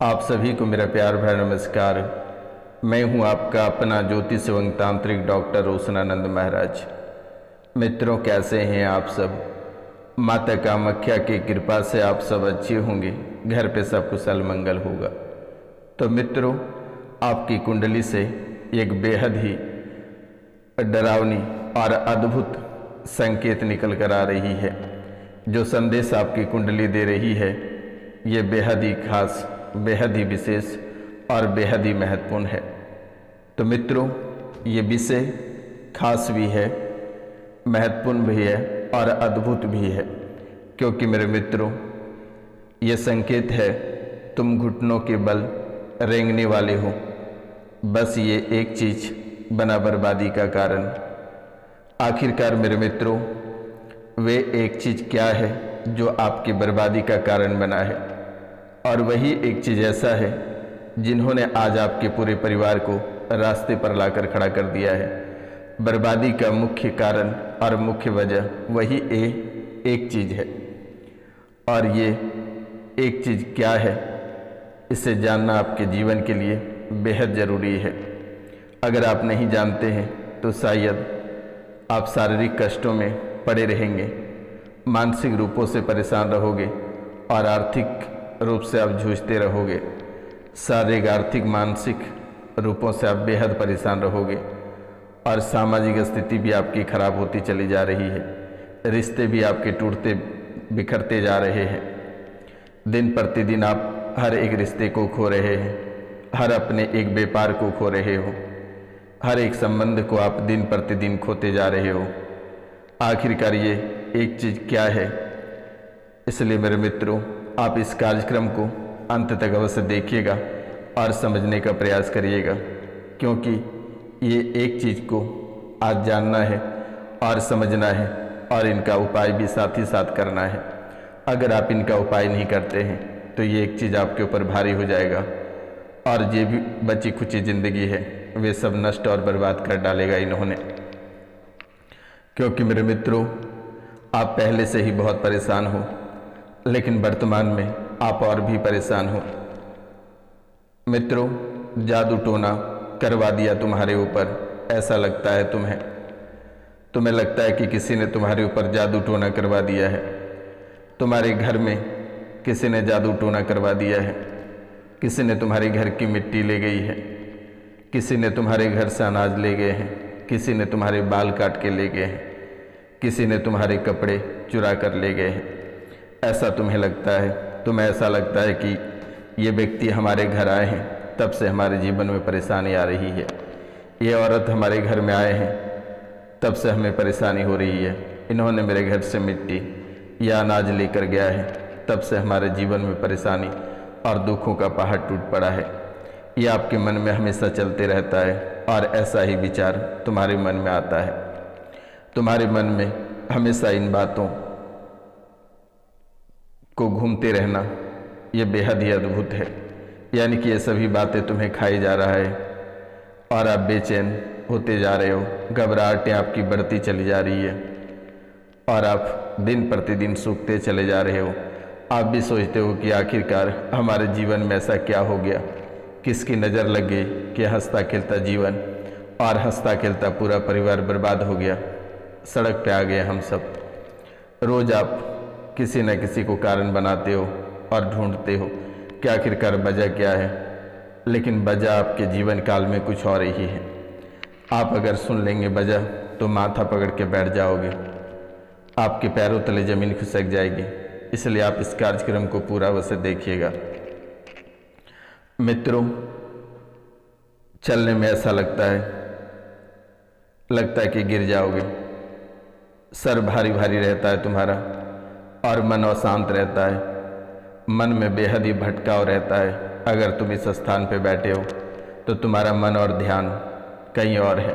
आप सभी को मेरा प्यार भरा नमस्कार। मैं हूं आपका अपना ज्योतिष एवं तांत्रिक डॉक्टर रोशनानंद महाराज। मित्रों, कैसे हैं आप सब? माता कामाख्या की कृपा से आप सब अच्छे होंगे, घर पे सब कुशल मंगल होगा। तो मित्रों, आपकी कुंडली से एक बेहद ही डरावनी और अद्भुत संकेत निकल कर आ रही है। जो संदेश आपकी कुंडली दे रही है ये बेहद ही खास, बेहद ही विशेष और बेहद ही महत्वपूर्ण है। तो मित्रों, ये विषय खास भी है, महत्वपूर्ण भी है और अद्भुत भी है, क्योंकि मेरे मित्रों ये संकेत है तुम घुटनों के बल रेंगने वाले हो। बस ये एक चीज बना बर्बादी का कारण। आखिरकार मेरे मित्रों, वे एक चीज क्या है जो आपकी बर्बादी का कारण बना है, और वही एक चीज ऐसा है जिन्होंने आज आपके पूरे परिवार को रास्ते पर लाकर खड़ा कर दिया है। बर्बादी का मुख्य कारण और मुख्य वजह वही एक चीज है, और ये एक चीज क्या है इसे जानना आपके जीवन के लिए बेहद ज़रूरी है। अगर आप नहीं जानते हैं तो शायद आप शारीरिक कष्टों में पड़े रहेंगे, मानसिक रूपों से परेशान रहोगे और आर्थिक रूप से आप जूझते रहोगे। शारीरिक, आर्थिक, मानसिक रूपों से आप बेहद परेशान रहोगे और सामाजिक स्थिति भी आपकी खराब होती चली जा रही है। रिश्ते भी आपके टूटते बिखरते जा रहे हैं। दिन प्रतिदिन आप हर एक रिश्ते को खो रहे हैं, हर अपने एक व्यापार को खो रहे हो, हर एक संबंध को आप दिन प्रतिदिन खोते जा रहे हो। आखिरकार ये एक चीज़ क्या है? इसलिए मेरे मित्रों, आप इस कार्यक्रम को अंत तक अवश्य देखिएगा और समझने का प्रयास करिएगा, क्योंकि ये एक चीज़ को आज जानना है और समझना है और इनका उपाय भी साथ ही साथ करना है। अगर आप इनका उपाय नहीं करते हैं तो ये एक चीज़ आपके ऊपर भारी हो जाएगा और ये भी बची खुची ज़िंदगी है वे सब नष्ट और बर्बाद कर डालेगा इन्होंने। क्योंकि मेरे मित्रों, आप पहले से ही बहुत परेशान हो, लेकिन वर्तमान में आप और भी परेशान हो। मित्रों, जादू टोना करवा दिया तुम्हारे ऊपर, ऐसा लगता है तुम्हें लगता है कि किसी ने तुम्हारे ऊपर जादू टोना करवा दिया है। तुम्हारे घर में किसी ने जादू टोना करवा दिया है। किसी ने तुम्हारे घर की मिट्टी ले गई है, किसी ने तुम्हारे घर से अनाज ले गए हैं, किसी ने तुम्हारे बाल काट के ले गए हैं, किसी ने तुम्हारे कपड़े चुरा कर ले गए हैं। ऐसा तुम्हें लगता है, तुम्हें ऐसा लगता है कि ये व्यक्ति हमारे घर आए हैं तब से हमारे जीवन में परेशानी आ रही है। ये औरत हमारे घर में आए हैं तब से हमें परेशानी हो रही है। इन्होंने मेरे घर से मिट्टी या अनाज लेकर गया है तब से हमारे जीवन में परेशानी और दुखों का पहाड़ टूट पड़ा है। ये आपके मन में हमेशा चलते रहता है और ऐसा ही विचार तुम्हारे मन में आता है। तुम्हारे मन में हमेशा इन बातों को घूमते रहना ये बेहद ही अद्भुत है। यानी कि ये सभी बातें तुम्हें खाई जा रहा है और आप बेचैन होते जा रहे हो, घबराहटें आपकी बढ़ती चली जा रही है और आप दिन प्रतिदिन सूखते चले जा रहे हो। आप भी सोचते हो कि आखिरकार हमारे जीवन में ऐसा क्या हो गया, किसकी नज़र लग गई कि हंसता खेलता जीवन और हंसता खेलता पूरा परिवार बर्बाद हो गया, सड़क पे आ गए हम सब। रोज़ आप किसी न किसी को कारण बनाते हो और ढूंढते हो कि आखिरकार वजह क्या है, लेकिन वजह आपके जीवन काल में कुछ और ही है। आप अगर सुन लेंगे वजह तो माथा पकड़ के बैठ जाओगे, आपके पैरों तले ज़मीन खिसक जाएगी। इसलिए आप इस कार्यक्रम को पूरा अवश्य देखिएगा। मित्रों, चलने में ऐसा लगता है कि गिर जाओगे, सर भारी भारी रहता है तुम्हारा और मन अशांत रहता है, मन में बेहद ही भटकाव रहता है। अगर तुम इस स्थान पे बैठे हो तो तुम्हारा मन और ध्यान कहीं और है।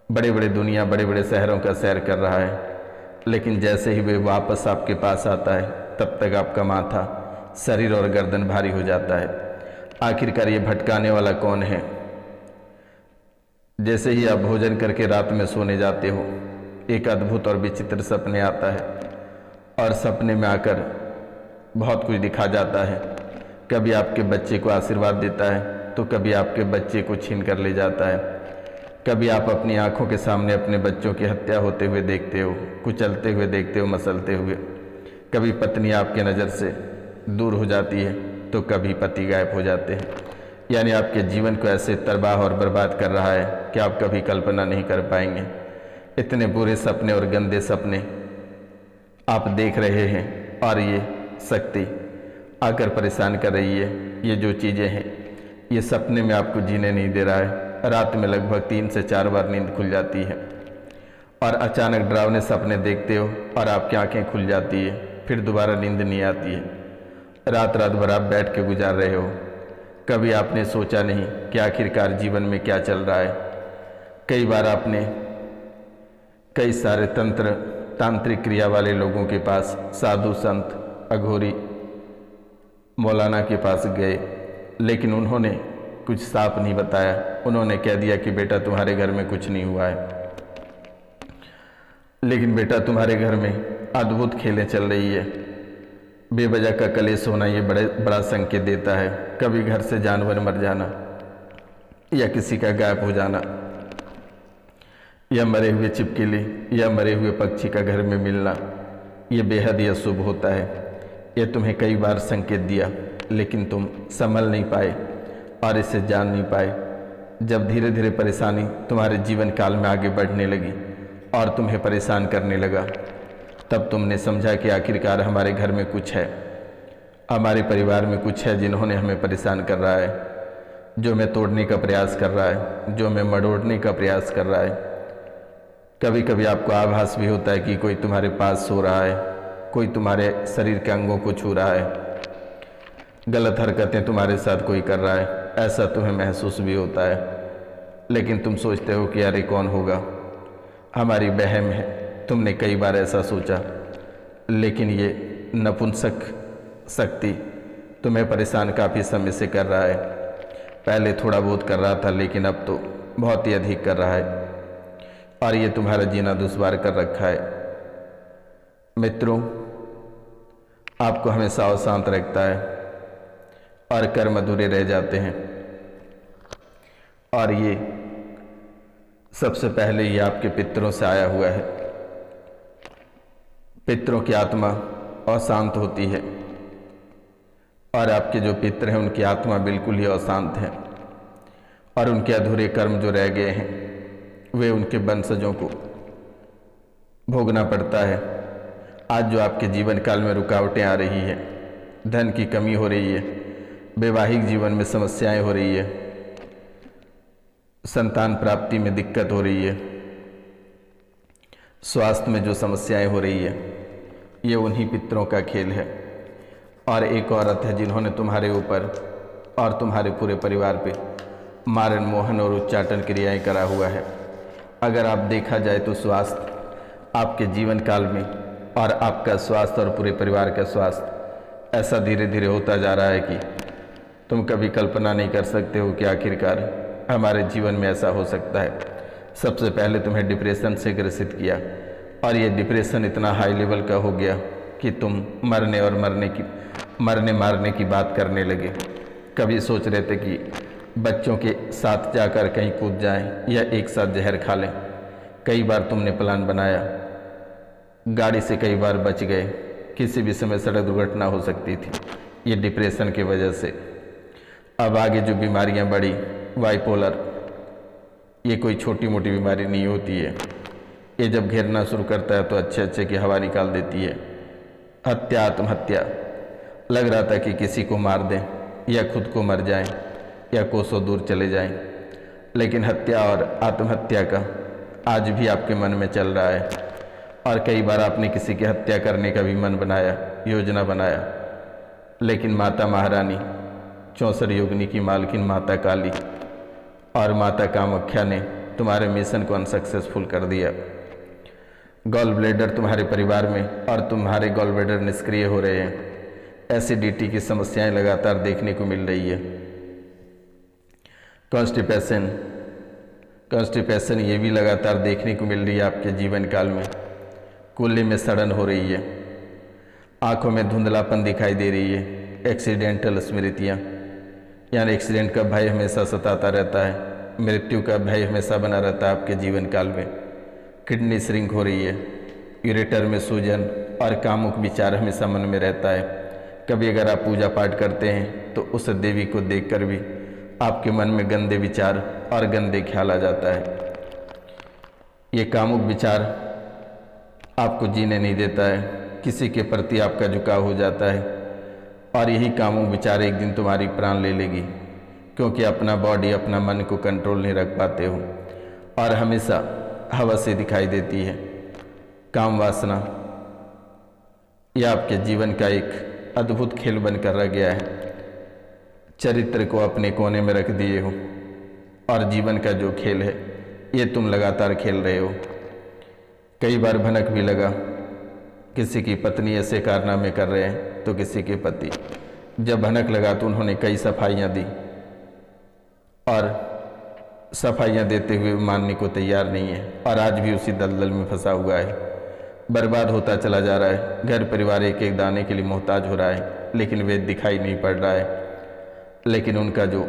बड़े बड़े दुनिया, बड़े बड़े शहरों का सैर कर रहा है, लेकिन जैसे ही वे वापस आपके पास आता है तब तक आपका माथा, शरीर और गर्दन भारी हो जाता है। आखिरकार ये भटकाने वाला कौन है? जैसे ही आप भोजन करके रात में सोने जाते हो, एक अद्भुत और विचित्र सपने आता है और सपने में आकर बहुत कुछ दिखा जाता है। कभी आपके बच्चे को आशीर्वाद देता है तो कभी आपके बच्चे को छीन कर ले जाता है। कभी आप अपनी आंखों के सामने अपने बच्चों की हत्या होते हुए देखते हो, कुचलते हुए देखते हो, मसलते हुए। कभी पत्नी आपके नज़र से दूर हो जाती है तो कभी पति गायब हो जाते हैं। यानी आपके जीवन को ऐसे तबाह और बर्बाद कर रहा है कि आप कभी कल्पना नहीं कर पाएंगे। इतने बुरे सपने और गंदे सपने आप देख रहे हैं और ये शक्ति आकर परेशान कर रही है। ये जो चीज़ें हैं ये सपने में आपको जीने नहीं दे रहा है। रात में लगभग 3 से 4 बार नींद खुल जाती है और अचानक डरावने सपने देखते हो और आपकी आंखें खुल जाती है, फिर दोबारा नींद नहीं आती है। रात रात भर आप बैठ के गुजार रहे हो। कभी आपने सोचा नहीं कि आखिरकार जीवन में क्या चल रहा है। कई बार आपने कई सारे तांत्रिक क्रिया वाले लोगों के पास, साधु संत अघोरी मौलाना के पास गए, लेकिन उन्होंने कुछ साफ नहीं बताया। उन्होंने कह दिया कि बेटा तुम्हारे घर में कुछ नहीं हुआ है, लेकिन बेटा तुम्हारे घर में अद्भुत खेलें चल रही है। बेवजह का कलेश होना ये बड़ा संकेत देता है। कभी घर से जानवर मर जाना या किसी का गायब हो जाना या मरे हुए छिपकली या मरे हुए पक्षी का घर में मिलना, ये बेहद ही अशुभ होता है। ये तुम्हें कई बार संकेत दिया लेकिन तुम संभल नहीं पाए और इसे जान नहीं पाए। जब धीरे धीरे परेशानी तुम्हारे जीवन काल में आगे बढ़ने लगी और तुम्हें परेशान करने लगा, तब तुमने समझा कि आखिरकार हमारे घर में कुछ है, हमारे परिवार में कुछ है जिन्होंने हमें परेशान कर रहा है, जो मैं तोड़ने का प्रयास कर रहा है, जो मैं मरोड़ने का प्रयास कर रहा है। कभी कभी आपको आभास भी होता है कि कोई तुम्हारे पास सो रहा है, कोई तुम्हारे शरीर के अंगों को छू रहा है, गलत हरकतें तुम्हारे साथ कोई कर रहा है, ऐसा तुम्हें महसूस भी होता है। लेकिन तुम सोचते हो कि अरे कौन होगा, हमारी बहम है। तुमने कई बार ऐसा सोचा, लेकिन ये नपुंसक शक्ति तुम्हें परेशान काफ़ी समय से कर रहा है। पहले थोड़ा बहुत कर रहा था, लेकिन अब तो बहुत ही अधिक कर रहा है और ये तुम्हारा जीना दुश्वार कर रखा है। मित्रों, आपको हमेशा अशांत रखता है और कर्म अधूरे रह जाते हैं। और ये सबसे पहले ये आपके पितरों से आया हुआ है। पितरों की आत्मा अशांत होती है और आपके जो पितर हैं उनकी आत्मा बिल्कुल ही अशांत है और उनके अधूरे कर्म जो रह गए हैं वे उनके वंशजों को भोगना पड़ता है। आज जो आपके जीवन काल में रुकावटें आ रही है, धन की कमी हो रही है, वैवाहिक जीवन में समस्याएं हो रही है, संतान प्राप्ति में दिक्कत हो रही है, स्वास्थ्य में जो समस्याएं हो रही है, ये उन्हीं पितरों का खेल है। और एक औरत है जिन्होंने तुम्हारे ऊपर और तुम्हारे पूरे परिवार पे मारण मोहन और उच्चाटन क्रियाएं करा हुआ है। अगर आप देखा जाए तो स्वास्थ्य आपके जीवन काल में और आपका स्वास्थ्य और पूरे परिवार का स्वास्थ्य ऐसा धीरे धीरे होता जा रहा है कि तुम कभी कल्पना नहीं कर सकते हो कि आखिरकार हमारे जीवन में ऐसा हो सकता है। सबसे पहले तुम्हें डिप्रेशन से ग्रसित किया और ये डिप्रेशन इतना हाई लेवल का हो गया कि तुम मरने और मरने मारने की बात करने लगे। कभी सोच रहे थे कि बच्चों के साथ जाकर कहीं कूद जाएं या एक साथ जहर खा लें। कई बार तुमने प्लान बनाया, गाड़ी से कई बार बच गए, किसी भी समय सड़क दुर्घटना हो सकती थी ये डिप्रेशन की वजह से। अब आगे जो बीमारियां बढ़ी, बाइपोलर, ये कोई छोटी मोटी बीमारी नहीं होती है। ये जब घेरना शुरू करता है तो अच्छे अच्छे की हवा निकाल देती है। हत्या, आत्महत्या, लग रहा था कि किसी को मार दें या खुद को मर जाएं या कोसों दूर चले जाएं, लेकिन हत्या और आत्महत्या का आज भी आपके मन में चल रहा है। और कई बार आपने किसी की हत्या करने का भी मन बनाया, योजना बनाया, लेकिन माता महारानी, 64 योगिनी की मालकिन माता काली और माता कामाख्या ने तुम्हारे मिशन को अनसक्सेसफुल कर दिया। गॉल ब्लैडर तुम्हारे परिवार में और तुम्हारे गॉल ब्लैडर निष्क्रिय हो रहे हैं। एसिडिटी की समस्याएं लगातार देखने को मिल रही है। कॉन्स्टिपेशन ये भी लगातार देखने को मिल रही है आपके जीवन काल में। कूल्हे में सड़न हो रही है, आंखों में धुंधलापन दिखाई दे रही है, एक्सीडेंटल स्मृतियाँ, यानी एक्सीडेंट का भय हमेशा सताता रहता है, मृत्यु का भय हमेशा बना रहता है आपके जीवन काल में। किडनी श्रिंक हो रही है, यूरेटर में सूजन और कामुक विचार हमेशा मन में रहता है। कभी अगर आप पूजा पाठ करते हैं तो उस देवी को देखकर भी आपके मन में गंदे विचार और गंदे ख्याल आ जाता है। ये कामुक विचार आपको जीने नहीं देता है, किसी के प्रति आपका झुकाव हो जाता है और यही कामुक विचार एक दिन तुम्हारी प्राण ले लेगी, क्योंकि अपना बॉडी अपना मन को कंट्रोल नहीं रख पाते हो और हमेशा हवा से दिखाई देती है। काम वासना यह आपके जीवन का एक अद्भुत खेल बनकर रह गया है। चरित्र को अपने कोने में रख दिए हो और जीवन का जो खेल है ये तुम लगातार खेल रहे हो। कई बार भनक भी लगा, किसी की पत्नी ऐसे कारनामे कर रहे हैं तो किसी के पति। जब भनक लगा तो उन्होंने कई सफाइयाँ दी और सफाइयाँ देते हुए मानने को तैयार नहीं है और आज भी उसी दलदल में फंसा हुआ है। बर्बाद होता चला जा रहा है, घर परिवार एक एक दाने के लिए मोहताज हो रहा है, लेकिन वे दिखाई नहीं पड़ रहा है। लेकिन उनका जो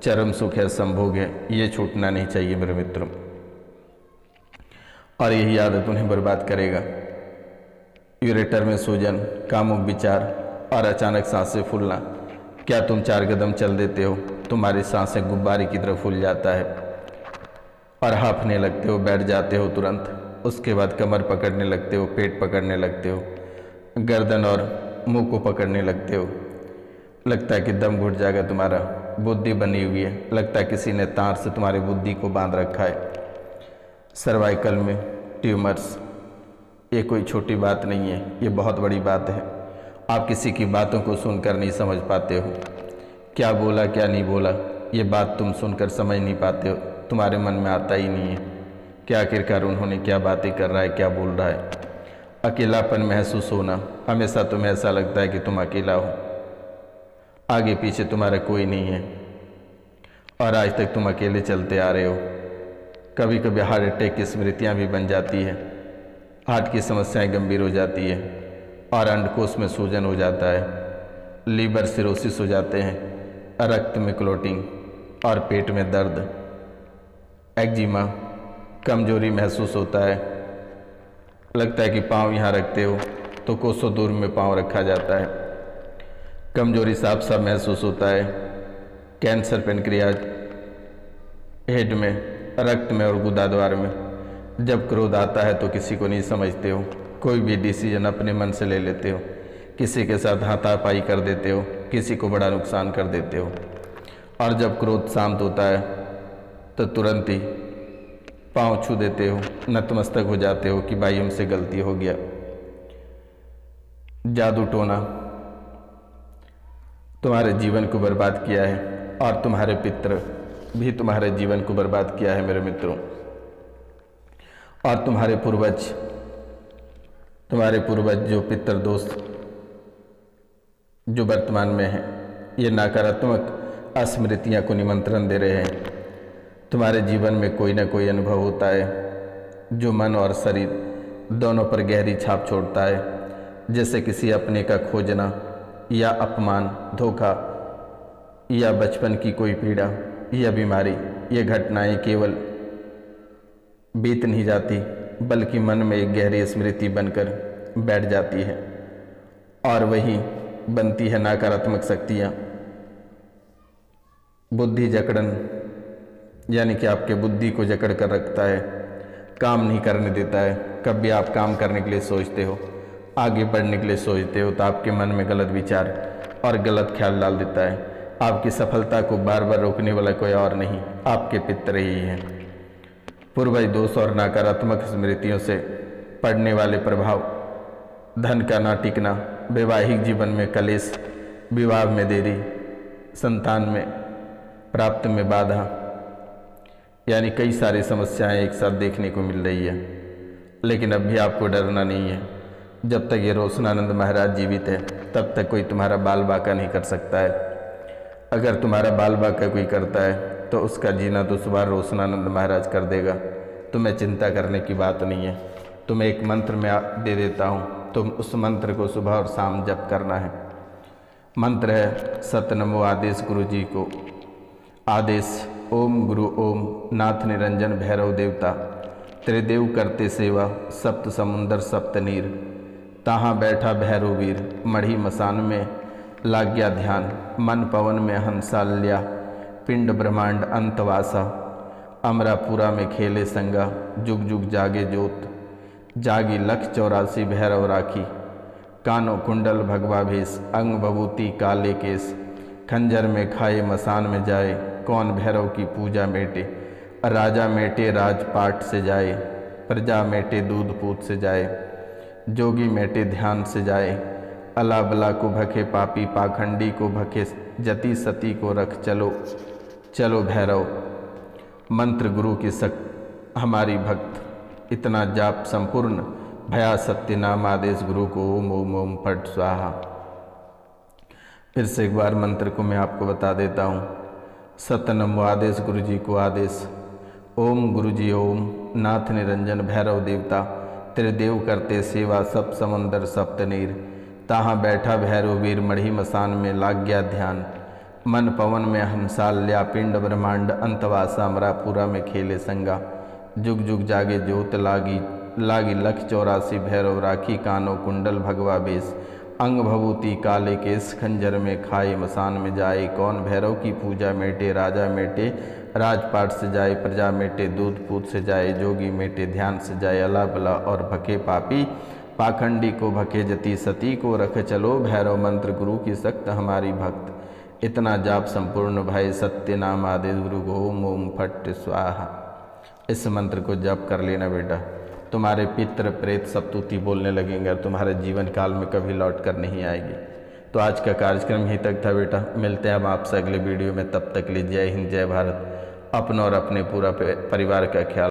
चरम सुख है, संभोग है, ये छूटना नहीं चाहिए मेरे मित्रों, और यही आदत उन्हें बर्बाद करेगा। यूरेटर में सूजन, कामुक विचार और अचानक सांसें फूलना। क्या तुम 4 कदम चल देते हो, तुम्हारी सांसें गुब्बारे की तरह फूल जाता है और हाँफने लगते हो, बैठ जाते हो तुरंत। उसके बाद कमर पकड़ने लगते हो, पेट पकड़ने लगते हो, गर्दन और मुंह को पकड़ने लगते हो। लगता है कि दम घुट जाएगा तुम्हारा। बुद्धि बनी हुई है, लगता है किसी ने तार से तुम्हारी बुद्धि को बांध रखा है। सर्वाइकल में ट्यूमर्स, ये कोई छोटी बात नहीं है, ये बहुत बड़ी बात है। आप किसी की बातों को सुनकर नहीं समझ पाते हो, क्या बोला क्या नहीं बोला, ये बात तुम सुनकर समझ नहीं पाते हो, तुम्हारे मन में आता ही नहीं है कि आखिरकार उन्होंने क्या बातें कर रहा है, क्या बोल रहा है। अकेलापन महसूस होना, हमेशा तुम्हें ऐसा लगता है कि तुम अकेला हो, आगे पीछे तुम्हारा कोई नहीं है और आज तक तुम अकेले चलते आ रहे हो। कभी कभी हार्ट अटैक की स्मृतियाँ भी बन जाती है, हार्ट की समस्याएं गंभीर हो जाती है और अंडकोश में सूजन हो जाता है, लीवर सिरोसिस हो जाते हैं, रक्त में क्लोटिंग और पेट में दर्द, एक्जिमा, कमजोरी महसूस होता है। लगता है कि पाँव यहाँ रखते हो तो कोसों दूर में पाँव रखा जाता है। कमजोरी साफ साफ महसूस होता है। कैंसर पेनक्रियाज, हेड में, रक्त में और गुदाद्वार में। जब क्रोध आता है तो किसी को नहीं समझते हो, कोई भी डिसीजन अपने मन से ले लेते हो, किसी के साथ हाथापाई कर देते हो, किसी को बड़ा नुकसान कर देते हो। और जब क्रोध शांत होता है तो तुरंत ही पाँव छू देते हो, नतमस्तक हो जाते हो कि भाई हमसे गलती हो गया। जादू टोना तुम्हारे जीवन को बर्बाद किया है और तुम्हारे पितर भी तुम्हारे जीवन को बर्बाद किया है मेरे मित्रों। और तुम्हारे पूर्वज जो पितर दोस्त जो वर्तमान में हैं, ये नकारात्मक स्मृतियाँ को निमंत्रण दे रहे हैं। तुम्हारे जीवन में कोई ना कोई अनुभव होता है जो मन और शरीर दोनों पर गहरी छाप छोड़ता है, जैसे किसी अपने का खोजना या अपमान, धोखा या बचपन की कोई पीड़ा या बीमारी। ये घटनाएं केवल बीत नहीं जाती बल्कि मन में एक गहरी स्मृति बनकर बैठ जाती है और वही बनती है नकारात्मक शक्तियाँ। बुद्धि जकड़न, यानी कि आपके बुद्धि को जकड़ कर रखता है, काम नहीं करने देता है। कभी आप काम करने के लिए सोचते हो, आगे बढ़ने के लिए सोचते हो तो आपके मन में गलत विचार और गलत ख्याल डाल देता है। आपकी सफलता को बार बार रोकने वाला कोई और नहीं, आपके पितर ही हैं। पूर्वज दोष और नकारात्मक स्मृतियों से पड़ने वाले प्रभाव, धन का ना टिकना, वैवाहिक जीवन में कलेश, विवाह में देरी, संतान में प्राप्त में बाधा, यानी कई सारी समस्याएं एक साथ देखने को मिल रही है। लेकिन अब भी आपको डरना नहीं है। जब तक ये रोशनानंद महाराज जीवित है तब तक कोई तुम्हारा बाल बाका नहीं कर सकता है। अगर तुम्हारा बाल बाका कोई करता है तो उसका जीना तो सुबह रोशनानंद महाराज कर देगा। तुम्हें चिंता करने की बात नहीं है। तुम्हें एक मंत्र मैं दे देता हूँ, तुम उस मंत्र को सुबह और शाम जप करना है। मंत्र है सतनमो आदेश गुरु जी को। आदेश ओम गुरु ओम नाथ निरंजन भैरव देवता, त्रिदेव करते सेवा सप्त समुंदर सप्त नीर। ताहाँ बैठा भैरव वीर मढ़ी मसान में लाग गया ध्यान। मन पवन में हंसा लिया पिंड ब्रह्मांड अंतवासा। अमरापुरा में खेले संगा जुग जुग जागे जोत। जागी लख 84 भैरव राखी, कानों कुंडल भगवा भेष। अंग भभूति काले केस, खंजर में खाए मसान में जाए। कौन भैरव की पूजा मेटे, राजा मेटे राजपाट से जाए। प्रजा मेटे दूध पूत से जाए, जोगी मेटे ध्यान से जाए। अला बला को भखे पापी, पाखंडी को भखे जति सती को रख चलो। चलो भैरव मंत्र गुरु की शक्ति हमारी भक्त। इतना जाप संपूर्ण भया सत्य नाम आदेश गुरु को ओम ओम ओम फट स्वाहा। फिर से एक बार मंत्र को मैं आपको बता देता हूँ। सतनमो आदेश गुरु जी को आदेश। ओम गुरु जी ओम नाथ निरंजन भैरव देवता, त्रिदेव करते सेवा सब समंदर सप्त नीर। ताहाँ बैठा भैरव वीर मढ़ी मसान में लाग गया ध्यान। मन पवन में हंसाल लिया पिंड ब्रह्मांड अंतवासा। अमरापुरा में खेले संगा जुग जुग जागे जोत। लागी लख 84 भैरव राखी, कानों कुंडल भगवा बेस। अंग भभूति काले केस, खंजर में खाए मसान में जाए। कौन भैरव की पूजा मेटे, राजा मेटे राजपाट से जाए। प्रजा मेटे दूध पूत से जाए, जोगी मेटे ध्यान से जाए। अला बला और भके पापी, पाखंडी को भके जति सती को रख चलो। भैरव मंत्र गुरु की सख्त हमारी भक्त। इतना जाप संपूर्ण भय सत्य नाम आदेश गुरु को ओम ओम फट स्वाहा। इस मंत्र को जप कर लेना बेटा, तुम्हारे पितृ प्रेत सब तुति बोलने लगेंगे और तुम्हारे जीवन काल में कभी लौट कर नहीं आएगी। तो आज का कार्यक्रम यहीं तक था बेटा। मिलते हैं हम आपसे अगले वीडियो में। तब तक के लिए जय हिंद जय भारत। अपनों और अपने पूरा परिवार का ख्याल